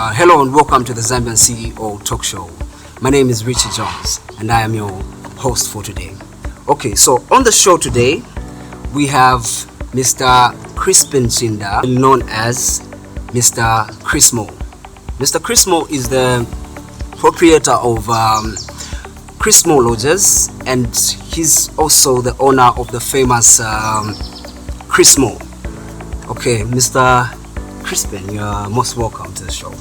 Hello and welcome to the Zambian CEO Talk Show. My name is Richie Jones and I am your host for today. Okay, so on the show today we have Mr. Chrispin Chiinda, known as Mr. Chrismall. Mr. Chrismall is the proprietor of Chrismall Lodges, and he's also the owner of the famous Chrismall. Okay, Mr. Chrispin, you're most welcome to the show.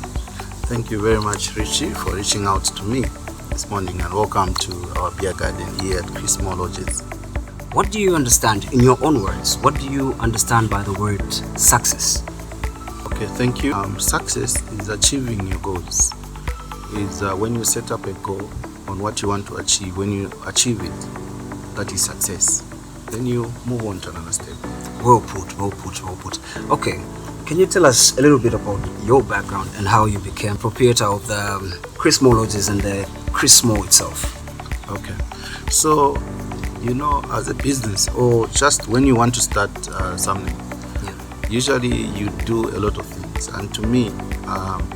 Thank you very much, Richie, for reaching out to me this morning, and welcome to our beer garden here at Chrismall Lodges. What do you understand, in your own words, what do you understand by the word success? Okay, thank you. Success is achieving your goals. Is when you set up a goal on what you want to achieve. When you achieve it, that is success. Then you move on to another step. Well put. Okay, can you tell us a little bit about your background and how you became proprietor of the Chrismall Lodges and the Chrismall itself? Okay, so as a business, or just when you want to start something, usually you do a lot of things. And to me,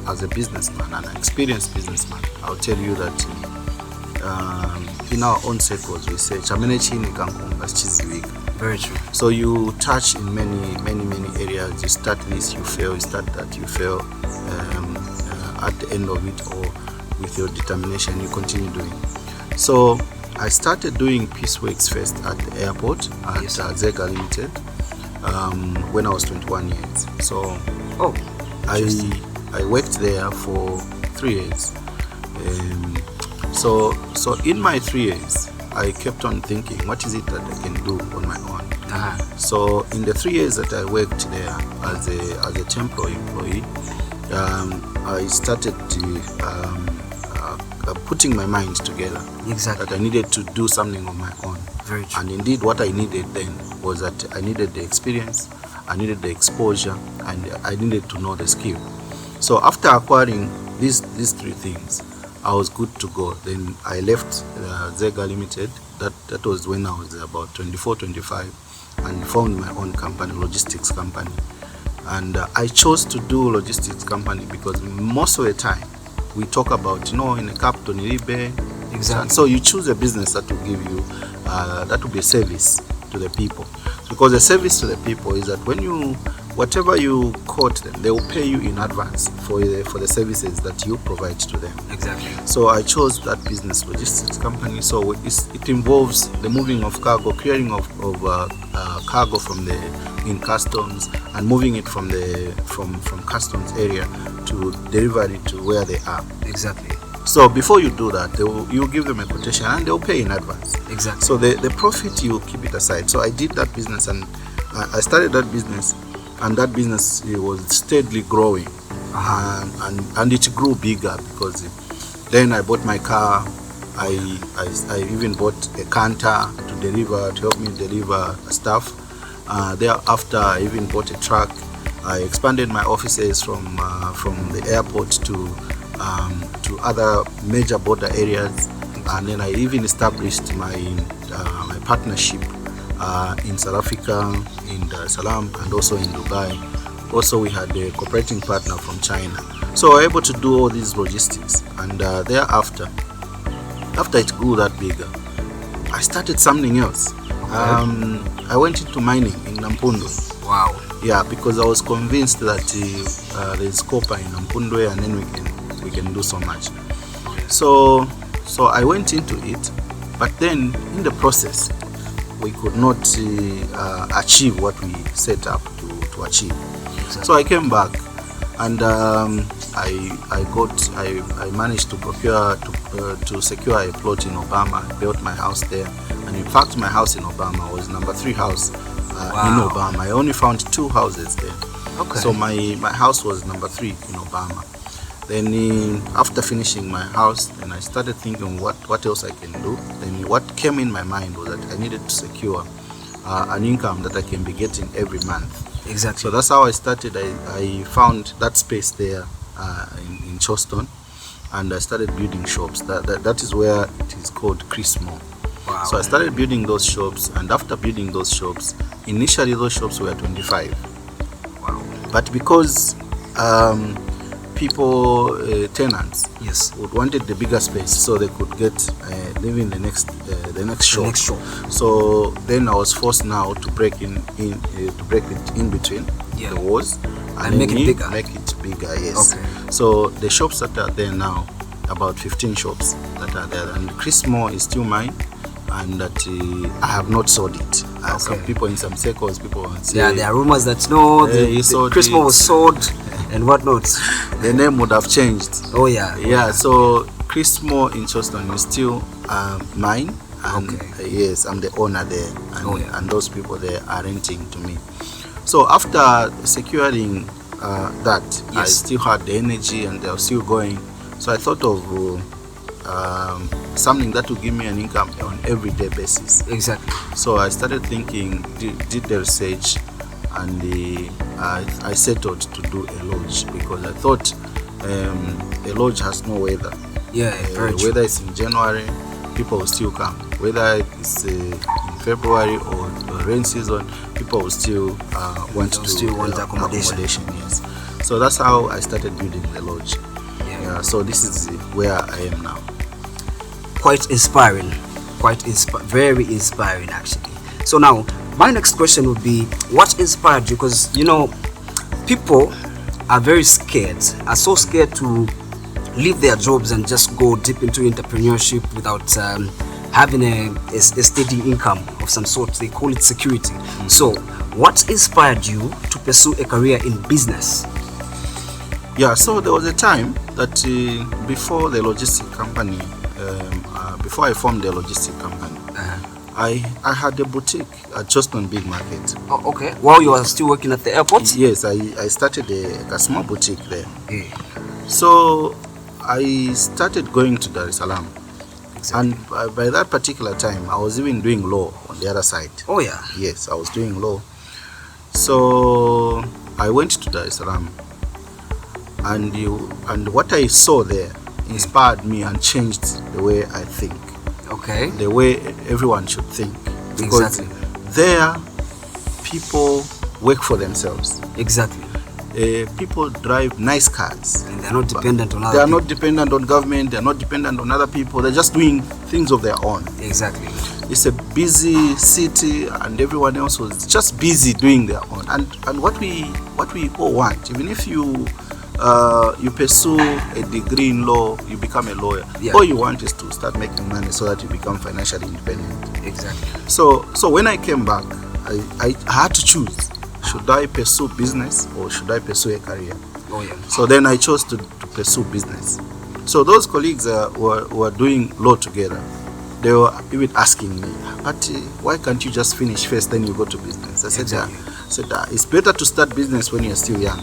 as a businessman, an experienced businessman, I'll tell you that in our own circles we say very true. So you touch in many areas. You start this, you fail. You start that, you fail. At the end of it, or with your determination, you continue doing. So I started doing pieceworks first at the airport at Zega Limited when I was 21 years. So I worked there for 3 years. So in my 3 years, I kept on thinking, what is it that I can do on my own? So in the 3 years that I worked there as a temporary employee, I started putting my mind together. Exactly. That I needed to do something on my own. Very true. And indeed, what I needed then was that I needed the experience, I needed the exposure, and I needed to know the skill. So after acquiring these three things, I was good to go. Then I left Zega Limited. That was when I was about 24, 25, and found my own company, logistics company. And I chose to do logistics company because most of the time we talk about, in a capital, exactly. So you choose a business that will give you, that will be a service to the people. Because the service to the people is that whatever you quote them, they will pay you in advance for the services that you provide to them. Exactly. So I chose that business, logistics company. So it involves the moving of cargo, clearing of cargo in customs, and moving it from customs area to deliver it to where they are. Exactly. So before you do that, you give them a quotation and they'll pay in advance. Exactly. So the profit, you keep it aside. So I did that business, and I started that business, and that business, it was steadily growing, and it grew bigger because then I bought my car. I even bought a canter to help me deliver stuff. Thereafter, I even bought a truck. I expanded my offices from the airport to other major border areas, and then I even established my partnership in South Africa, in Dar es Salaam, and also in Dubai. Also, we had a cooperating partner from China. So we were able to do all these logistics, and thereafter, after it grew that bigger, I started something else. I went into mining in Nampundo. Wow. Yeah, because I was convinced that there's copper in Nampundo, and then we can do so much. So I went into it, but then in the process, we could not achieve what we set up to achieve. Exactly. So I came back, and I managed to procure to secure a plot in Obama. I built my house there, and in fact my house in Obama was number 3 house in Obama. I only found 2 houses there. Okay. So my house was number 3 in Obama. Then after finishing my house, then I started thinking what else I can do. Then what came in my mind was that I needed to secure an income that I can be getting every month. Exactly. So that's how I started. I found that space there in Charleston, and I started building shops. That is where it is called Chrismall. Wow. So I started building those shops, and after building those shops, initially those shops were 25. Wow. But because people, tenants, Yes. wanted the bigger space so they could get live in the next shop. Next shop. So then I was forced now to break to break it in between the walls and make it bigger. Make it bigger, yes. Okay. So the shops that are there now, about 15 shops that are there, and Chrismall is still mine, and that I have not sold it. Some people in some circles, people will say, there are rumors that no, the Chrismall was sold and whatnot. The name would have changed. Oh yeah. Yeah. So Chrismall in Charleston is still mine, and yes, I'm the owner there, and, and those people there are renting to me. So after securing that, I still had the energy and they were still going. So I thought of something that would give me an income on everyday basis. Exactly. So I started thinking, did the research, and I settled to do a lodge because I thought a lodge has no weather. Yeah, whether it's in January, people will still come. Whether it's in February or rain season, people will still want accommodation. Yes. So that's how I started building the lodge. Yeah. So this is where I am now. Quite inspiring. Very inspiring actually. So now my next question would be, what inspired you? Because you know, people are very scared, are so scared to leave their jobs and just go deep into entrepreneurship without having a steady income of some sort. They call it security. So what inspired you to pursue a career in business? Yeah, so there was a time that before the logistic company, before I formed the logistic company, I had a boutique at Charleston Big Market. Oh, okay. While you were still working at the airport? Yes, I started a small boutique there. So I started going to Dar es Salaam. And by that particular time, I was even doing law on the other side. Oh yeah? Yes, I was doing law. So I went to Dar es Salaam, and what I saw there inspired me and changed the way I think. Okay. The way everyone should think. Because there, people work for themselves. Exactly. People drive nice cars. And they're not dependent on other people. They are not dependent on government. They're not dependent on other people. They're just doing things of their own. Exactly. It's a busy city, and everyone else was just busy doing their own. And what we all want, even if you pursue a degree in law, you become a lawyer. All you want is to start making money so that you become financially independent. Exactly. So when I came back, I had to choose. Should I pursue business or should I pursue a career? Oh yeah. So then I chose to pursue business. So those colleagues were doing law together. They were even asking me, but why can't you just finish first, then you go to business? I said, it's better to start business when you're still young.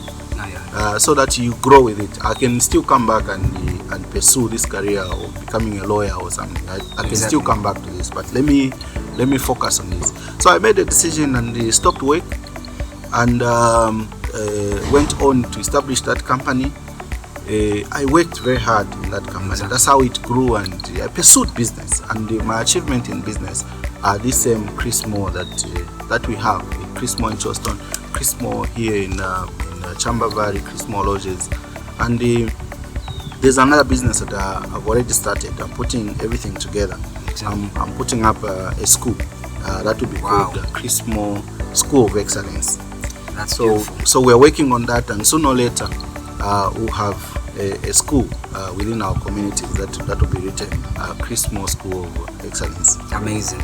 So that you grow with it. I can still come back and pursue this career or becoming a lawyer or something. I can still come back to this, but let me focus on this. So I made a decision and stopped work and went on to establish that company. I worked very hard in that company. That's how it grew, and I pursued business. And my achievement in business are this same Chrismall that we have, Chrismall in Charleston, Chrismall here in Chamba Valley, Chrismall Lodges, and there's another business that I've already started. I'm putting everything together. I'm putting up a school that will be called Chrismall School of Excellence. That's beautiful. So we're working on that, and sooner or later we'll have a school within our community that will be written Chrismall School of Excellence. Amazing.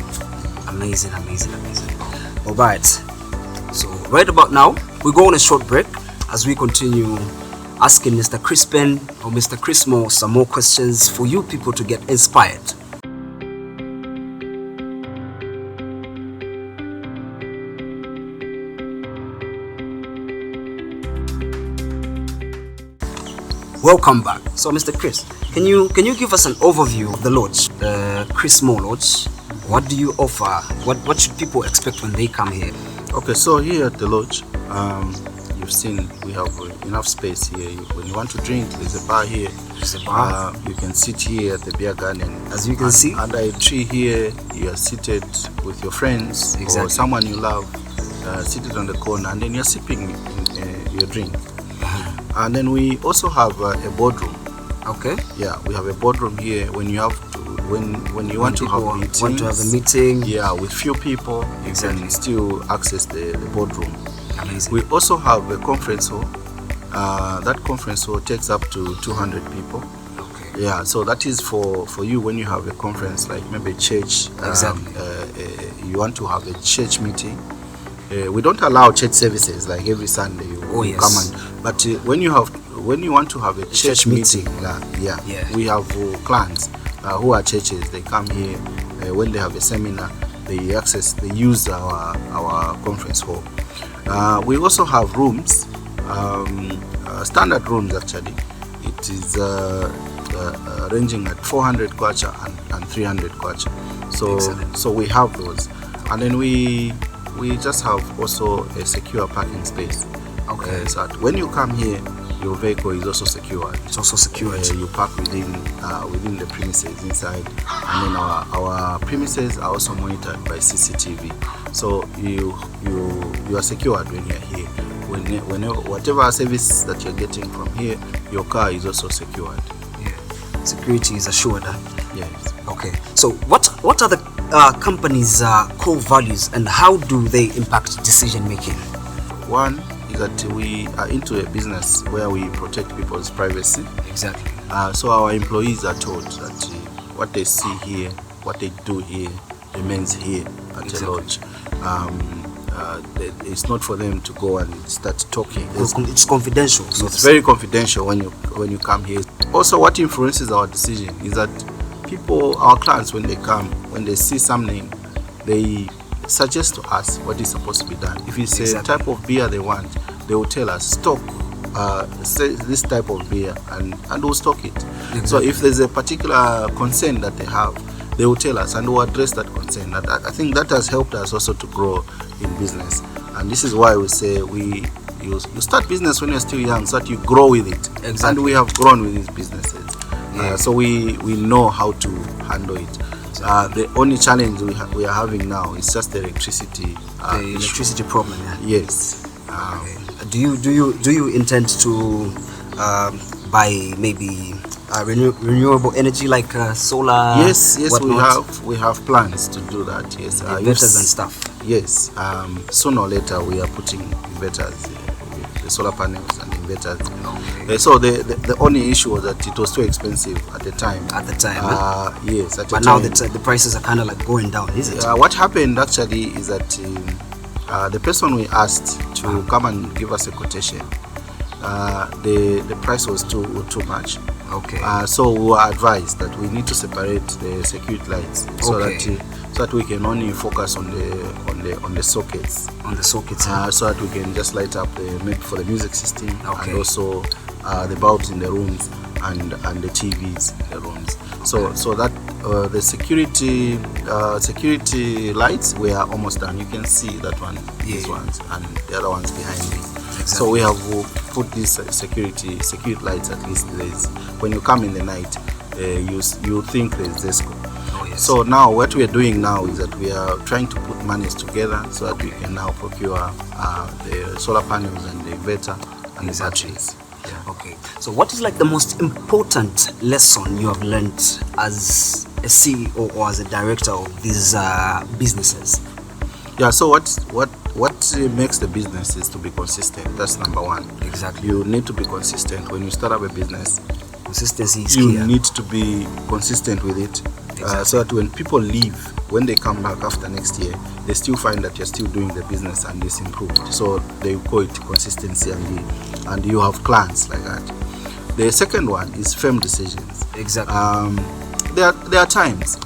All right. So right about now, we go on a short break as we continue asking Mr. Chrispin or Mr. Chrismall some more questions for you people to get inspired. Welcome back. So Mr. Chris, can you give us an overview of the lodge, the Chrismall Lodge? What do you offer? What should people expect when they come here? Okay, so here at the lodge, you've seen we have enough space here. When you want to drink, there's a bar here. There's a bar. You can sit here at the beer garden. As you can see, under a tree here, you are seated with your friends or someone you love, seated on the corner, and then you're sipping your drink. And then we also have a boardroom. Okay. Yeah, we have a boardroom here. When you have to, when you want to have meetings, want to have a meeting. Yeah, with few people, you can still access the boardroom. Amazing. We also have a conference hall. That conference hall takes up to 200 people. Okay. Yeah, so that is for you when you have a conference, like maybe church. Exactly. You want to have a church meeting. We don't allow church services like every Sunday. You come and, but when you want to have a church meeting, we have clans who are churches. They come here when they have a seminar. They use our conference hall. We also have rooms, standard rooms actually. It is ranging at 400 kwacha and 300 kwacha. So we have those, and then we just have also a secure parking space. Okay. So that when you come here, your vehicle is also secured. It's also secured. You park within the premises inside, and then our premises are also monitored by CCTV. So you are secured when you're here. Whenever whatever service that you're getting from here, your car is also secured. Yeah. Security is assured. Yes. Okay. So what are the company's core values, and how do they impact decision making? One is that we are into a business where we protect people's privacy. Exactly. So our employees are told that what they see here, what they do here, remains here at the lodge. It's not for them to go and start talking. It's confidential. So it's very confidential when you come here. Also, what influences our decision is that our clients, when they come, when they see something, they suggest to us what is supposed to be done. If it's a type of beer they want, they will tell us, stock say this type of beer, and we'll stock it. Exactly. So if there's a particular concern that they have, they will tell us and we'll address that concern. I think that has helped us also to grow in business, and this is why we say you start business when you're still young so that you grow with it. Exactly. And we have grown with these businesses. So we know how to handle it. The only challenge we are having now is just the electricity. The electricity problem. Yeah. Yes. Okay. Do you intend to buy maybe renewable energy like solar? Yes. We have plans to do that. Yes. Inverters and stuff. Yes. Sooner or later we are putting inverters, the solar panels and inverters. Okay. So the only issue was that it was too expensive at the time. Yes. But now the prices are kind of like going down, is it? What happened actually is that the person we asked to come and give us a quotation, the price was too much. Okay. So we were advised that we need to separate the circuit lights so that we can only focus on the sockets. On the sockets. So that we can just light up for the music system, and also the bulbs in the rooms and the TVs in the rooms. So that the security lights were almost done. You can see that one, these ones, and the other ones behind me. Exactly. So we have put these security lights. At least when you come in the night, you think there's Zesco. So now what we are doing now is that we are trying to put monies together so that we can now procure the solar panels and the inverter and the batteries. Yeah. Okay. So what is like the most important lesson you have learned as a CEO or as a director of these businesses? Yeah. So what makes the business is to be consistent. That's number one. Exactly. You need to be consistent when you start up a business. Consistency is key. You need to be consistent with it. So that when people leave, when they come back after next year, they still find that you're still doing the business and it's improved. So they call it consistency, and you have clients like that. The second one is firm decisions. Exactly. There are times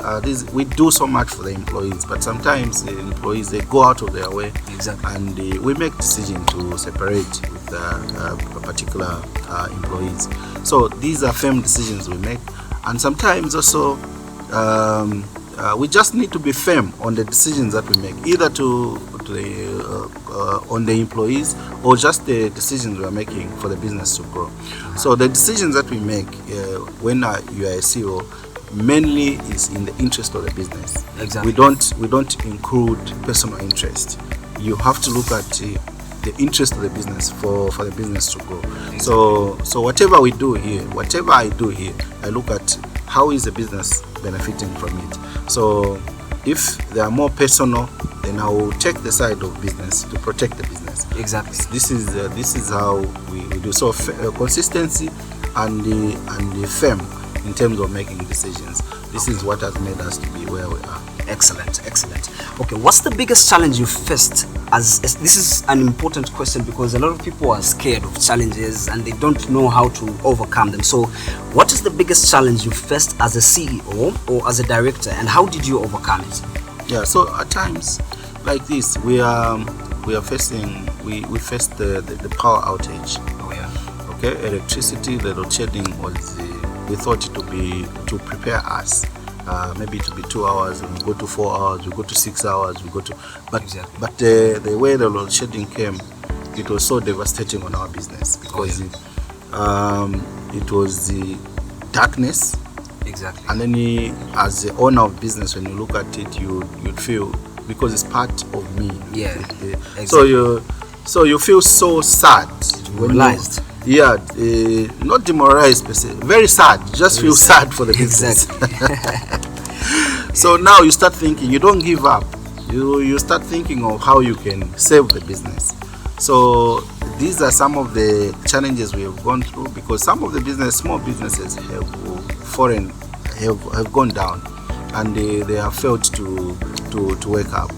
we do so much for the employees, but sometimes the employees, they go out of their way. Exactly. And we make decision to separate with particular employees. So these are firm decisions we make, and sometimes also we just need to be firm on the decisions that we make, either on the employees or just the decisions we are making for the business to grow. So the decisions that we make when you are a CEO mainly is in the interest of the business. Exactly. We don't include personal interest. You have to look at the interest of the business for the business to grow. So whatever we do here, whatever I do here, I look at how is the business benefiting from it. So if they are more personal, then I will take the side of business to protect the business. Exactly. This is how we do. So consistency and the firm in terms of making decisions. This is what has made us to be where we are. Excellent. Okay, what's the biggest challenge you faced as this is an important question because a lot of people are scared of challenges and they don't know how to overcome them. So what is the biggest challenge you faced as a CEO or as a director, and how did you overcome it? Yeah, so at times like this we faced the power outage. Oh yeah. Okay, electricity, the load shedding was we thought it to prepare us. Maybe it will be 2 hours, we go to 4 hours, we go to 6 hours, we go to but the way the load shedding came, it was so devastating on our business because it was the darkness. Exactly. And then as the owner of business, when you look at it, you'd feel, because it's part of me. Yeah. Exactly. So you feel so sad. Demoralized. Not demoralized per se, very sad. Just feel sad for the business. Exactly. So now you start thinking, you don't give up. You start thinking of how you can save the business. So these are some of the challenges we have gone through, because some of the small businesses have gone down and they have failed to wake up.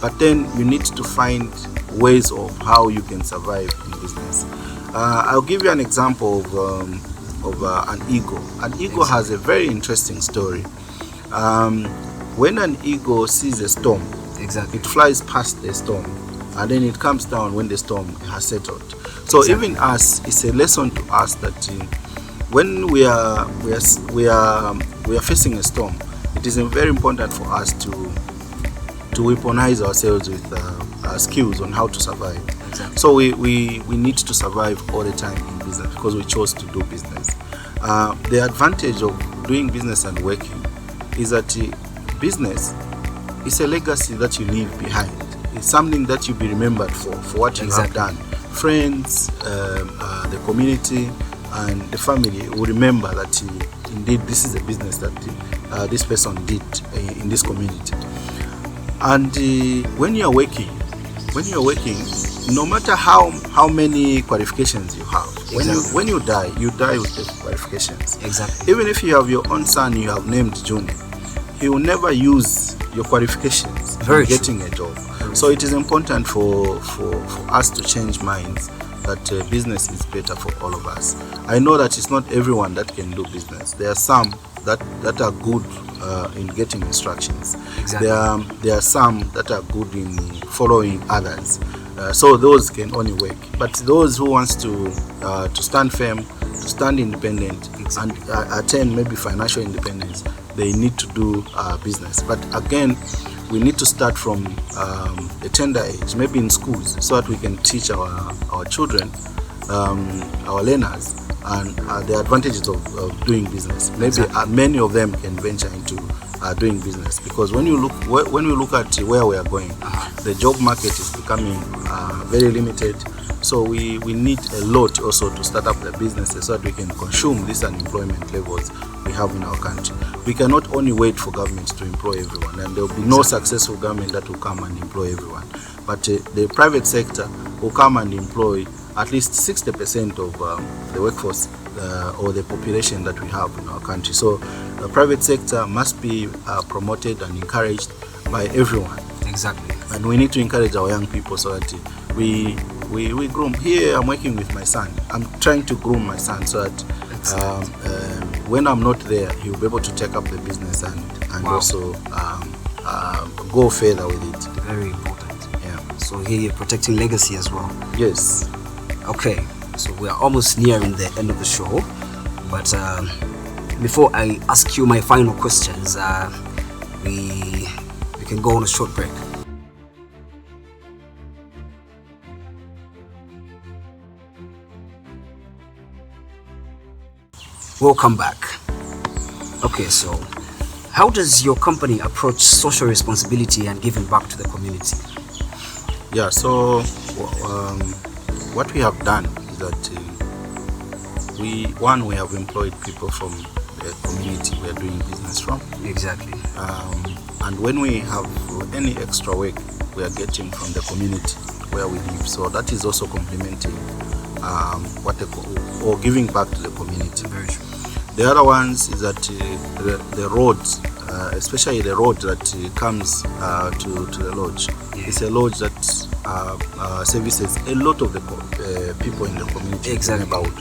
But then you need to find ways of how you can survive in business. I'll give you an example of an eagle. An eagle has a very interesting story. When an eagle sees a storm, exactly, it flies past the storm and then it comes down when the storm has settled. So even us, it's a lesson to us that when we are facing a storm, it is very important for us to weaponize ourselves with skills on how to survive. Exactly. So we need to survive all the time in business because we chose to do business. The advantage of doing business and working is that business is a legacy that you leave behind. It's something that you'll be remembered for what you have done. Friends, the community, and the family will remember that indeed this is a business that this person did in this community. And when you're working, no matter how many qualifications you have, exactly, when you die with the qualifications. Exactly. Even if you have your own son you have named Junior, he will never use your qualifications in getting a job. So it is important for us to change minds that business is better for all of us. I know that it's not everyone that can do business. There are some that are good in getting instructions. Exactly. There are some that are good in following others. So those can only work. But those who wants to stand firm, to stand independent, exactly, and attain maybe financial independence, they need to do business. But again, we need to start from a tender age, maybe in schools, so that we can teach our children, our learners, and the advantages of doing business. Maybe exactly, many of them can venture into doing business, because when we look at where we are going, the job market is becoming very limited. So we need a lot also to start up the businesses so that we can consume these unemployment levels we have in our country. We cannot only wait for government to employ everyone, and there will be no successful government that will come and employ everyone. But the private sector will come and employ at least 60% of the workforce or the population that we have in our country. So the private sector must be promoted and encouraged by everyone. Exactly. And we need to encourage our young people so that we groom. Here I'm working with my son. I'm trying to groom my son so that when I'm not there, he'll be able to take up the business and wow, also go further with it. Very important. Yeah. So here you're protecting legacy as well. Yes. Okay, so we are almost nearing the end of the show, but before I ask you my final questions, we can go on a short break. Welcome back. Okay, so how does your company approach social responsibility and giving back to the community? Yeah, so what we have done is that we have employed people from the community we are doing business from. Exactly. And when we have any extra work, we are getting from the community where we live. So that is also complementing or giving back to the community. Very true. The other ones is that the roads, especially the road that comes to the lodge. Yeah. It's a lodge that services a lot of the people in the community. Exactly. About.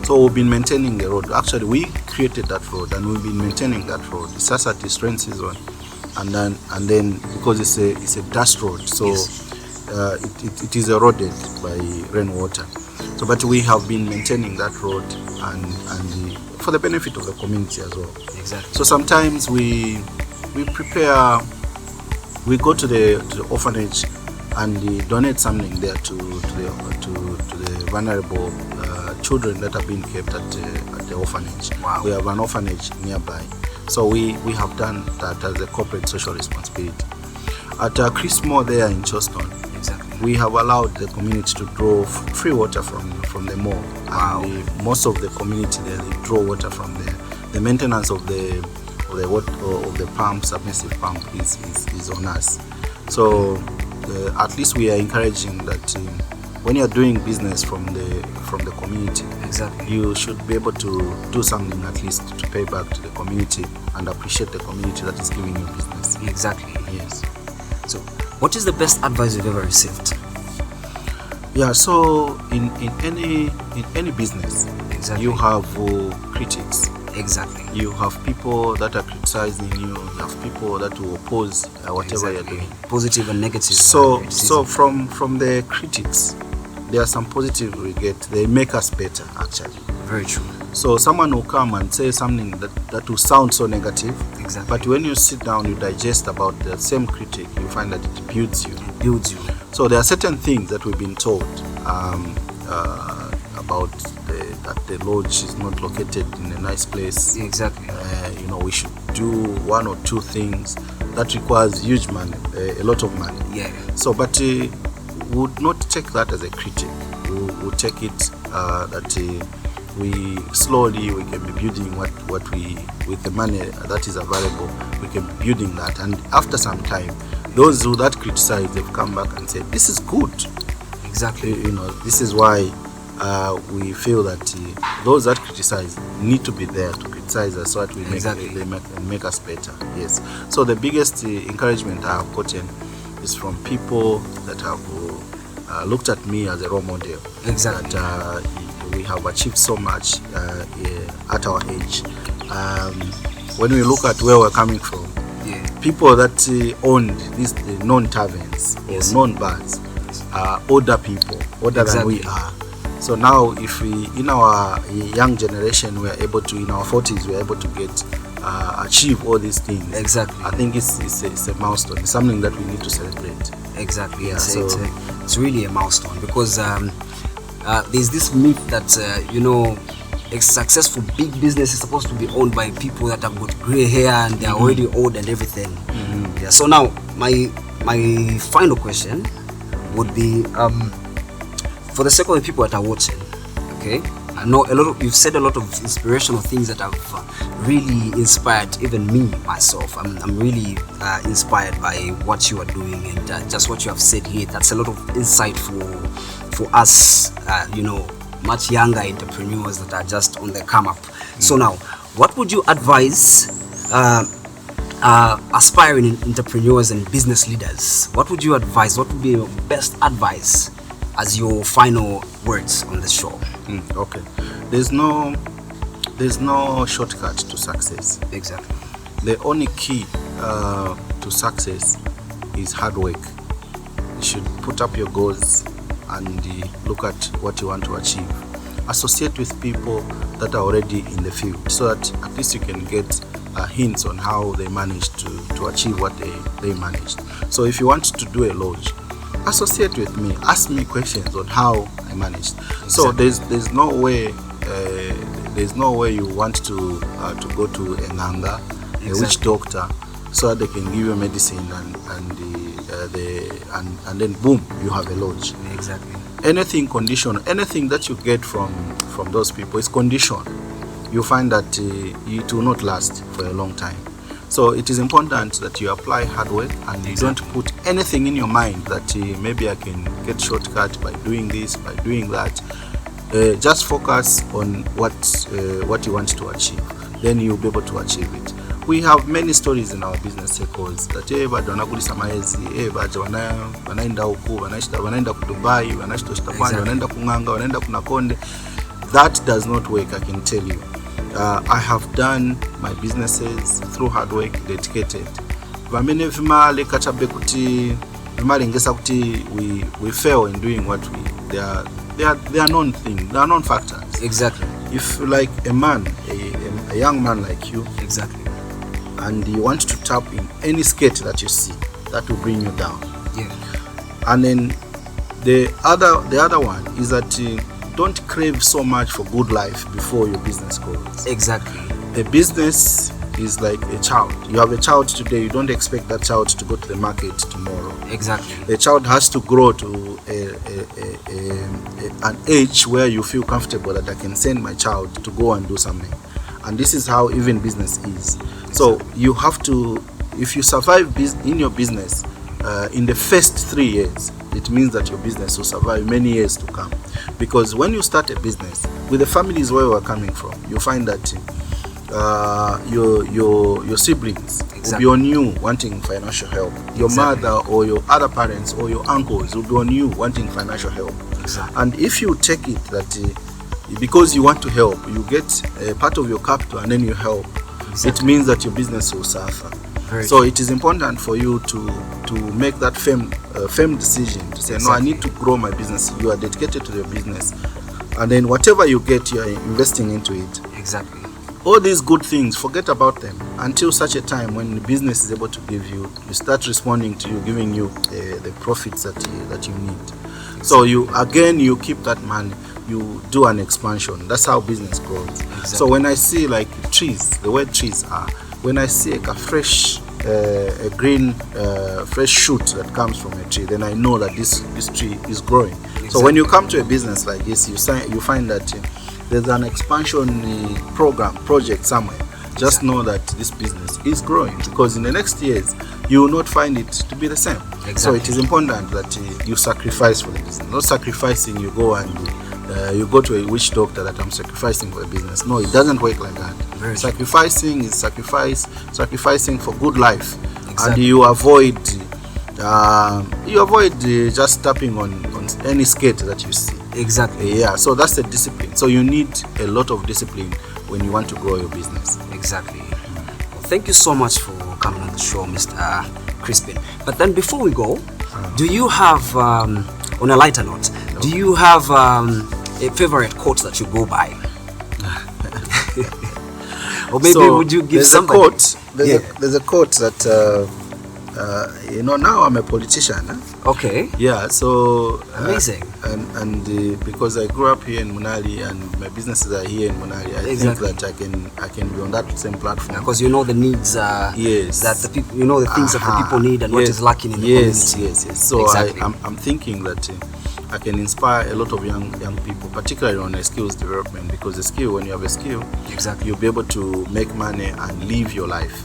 So we've been maintaining the road. Actually, we created that road and we've been maintaining that road. It's just at its rain season, and then because it's a dust road, so yes. It is eroded by rainwater. So, but we have been maintaining that road and for the benefit of the community as well. Exactly. So sometimes we prepare, we go to the orphanage and donate something there to the vulnerable children that are being kept at the orphanage. Wow. We have an orphanage nearby, so we have done that as a corporate social responsibility. At Chrismall there in Charleston, exactly, we have allowed the community to draw free water from the mall. Wow. And most of the community there, they draw water from there. The maintenance of the pump, submersive pump, is on us. So at least we are encouraging that when you are doing business from the community, exactly, you should be able to do something at least to pay back to the community and appreciate the community that is giving you business. exactly. Yes. So, what is the best advice you've ever received? Yeah. So in any business, Exactly. you have critics. Exactly. You have people that are criticizing you. You have people that will oppose whatever Exactly. you're doing. Positive and negative. So criticism. from the critics, there are some positive we get. They make us better, actually. Very true. So someone will come and say something that will sound so negative, Exactly. but when you sit down, you digest about the same critic, you find that it builds you. It builds you. So there are certain things that we've been told about that the lodge is not located in a nice place. Exactly. We should do one or two things that requires huge money, a lot of money. Yeah. So, but we would not take that as a critic. We would take it that we slowly we can be building what we, with the money that is available, we can be building that. And after some time, those who that criticize, they've come back and said, this is good. Exactly. This is why we feel that those that criticize need to be there to criticize us so that we Exactly. make us better. Yes. So the biggest encouragement I have gotten is from people that have looked at me as a role model. Exactly. That we have achieved so much at our age. When we look at where we're coming from, Yeah. people that owned these known taverns or Yes. known bars are older people, older than we Exactly. are. So now, if we, in our young generation, we are able to, in our 40s, we are able to achieve all these things. Exactly. I think it's a milestone. It's something that we need to celebrate. Exactly. Yeah, It's really a milestone because there's this myth that a successful big business is supposed to be owned by people that have got grey hair and they're already old and everything. Mm-hmm. Yeah. So now my final question would be, for the sake of the people that are watching, okay, I know you've said a lot of inspirational things that have really inspired even me myself. I'm really inspired by what you are doing and just what you have said here. That's a lot of insight for us, much younger entrepreneurs that are just on the come up. So now, what would you advise aspiring entrepreneurs and business leaders? What would you advise? What would be your best advice as your final words on the show? Okay. There's no shortcut to success. Exactly. The only key to success is hard work. You should put up your goals and look at what you want to achieve. Associate with people that are already in the field so that at least you can get hints on how they managed to achieve what they managed. So if you want to do a lodge, associate with me, ask me questions on how I managed. Exactly. So there's no way you want to go to a Nanga, a witch doctor, so that they can give you medicine and and then boom, you have a lodge. Exactly. Anything conditional, anything that you get from those people is conditional. You find that it will not last for a long time. So it is important that you apply hard work and you don't put anything in your mind that maybe I can get shortcut by doing this, by doing that. Just focus on what you want to achieve. Then you'll be able to achieve it. We have many stories in our business circles that bado wanagulisa maezi, bado wanaenda huku, wanaenda ku Dubai, wanaenda Japan, wanaenda kunganga, wanaenda kunakonde. That does not work, I can tell you. I have done my businesses through hard work, dedicated. Vamene vimale kachabe kuti vimale ngesa kuti we fail in doing what they are known things, they are known factors. Exactly. If like a man, a young man like you, exactly, and you want to tap in any skate that you see, that will bring you down. Yeah. And then the other one is that don't crave so much for good life before your business grows. Exactly. The business is like a child. You have a child today, you don't expect that child to go to the market tomorrow. Exactly. The child has to grow to an age where you feel comfortable that I can send my child to go and do something. And this is how even business is. So you have to, if you survive in your business in the first 3 years, it means that your business will survive many years to come. Because when you start a business with the families where you are coming from, you find that your siblings will be on you wanting financial help. Your mother or your other parents or your uncles will be on you wanting financial help. And if you take it that because you want to help, you get a part of your capital and then you help, it means that your business will suffer. So it is important for you to make that firm decision to say, no, I need to grow my business. You are dedicated to your business, and then whatever you get, you are investing into it. Exactly. All these good things, forget about them until such a time when the business is able to give you start responding to you, giving you the profits that you need. So you keep that money, you do an expansion. That's how business grows. So when I see like trees, the way trees are, when I see like a fresh a green fresh shoot that comes from a tree, then I know that this tree is growing. So when you come to a business like this, you find that there's an expansion project somewhere. Just know that this business is growing, because in the next years you will not find it to be the same. So it is important that you sacrifice for the business. Not sacrificing, you go to a witch doctor that I'm sacrificing for a business. No, it doesn't work like that. Sacrificing is sacrificing for good life. And you avoid just tapping on any skate that you see. Yeah, so that's the discipline. So you need a lot of discipline when you want to grow your business. Well, thank you so much for coming on the show, Mr. Chrispin. But then before we go, do you have, on a lighter note, do you have a favorite quote that you go by? Or maybe would you give somebody? There's a quote that now I'm a politician. Okay. Yeah, so amazing. And because I grew up here in Munali and my businesses are here in Munali, I think that I can be on that same platform. Because you know the needs that the people, you know the things that the people need and what is lacking in the community. Yes. So I'm thinking that I can inspire a lot of young people, particularly on skills development, because the skill, when you have a skill, you'll be able to make money and live your life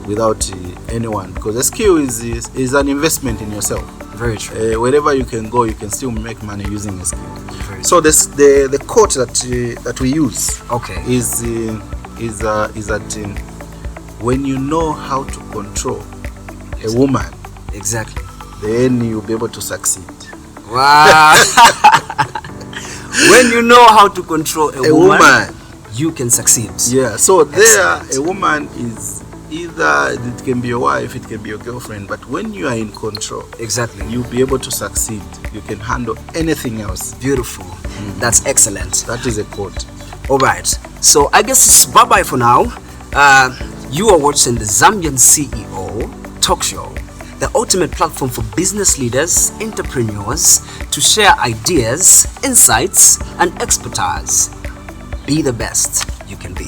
without anyone, because a skill is an investment in yourself. Very true. Wherever you can go, you can still make money using a skill. So the quote that we use is that when you know how to control a woman, then you'll be able to succeed. Wow. When you know how to control a woman, you can succeed. Yeah, so a woman is either, it can be your wife, it can be your girlfriend, but when you are in control, you'll be able to succeed. You can handle anything else. Beautiful. That's excellent. That is a quote. All right, so I guess it's bye-bye for now. You are watching the Zambian CEO Talk Show, the ultimate platform for business leaders, entrepreneurs to share ideas, insights, and expertise. Be the best you can be.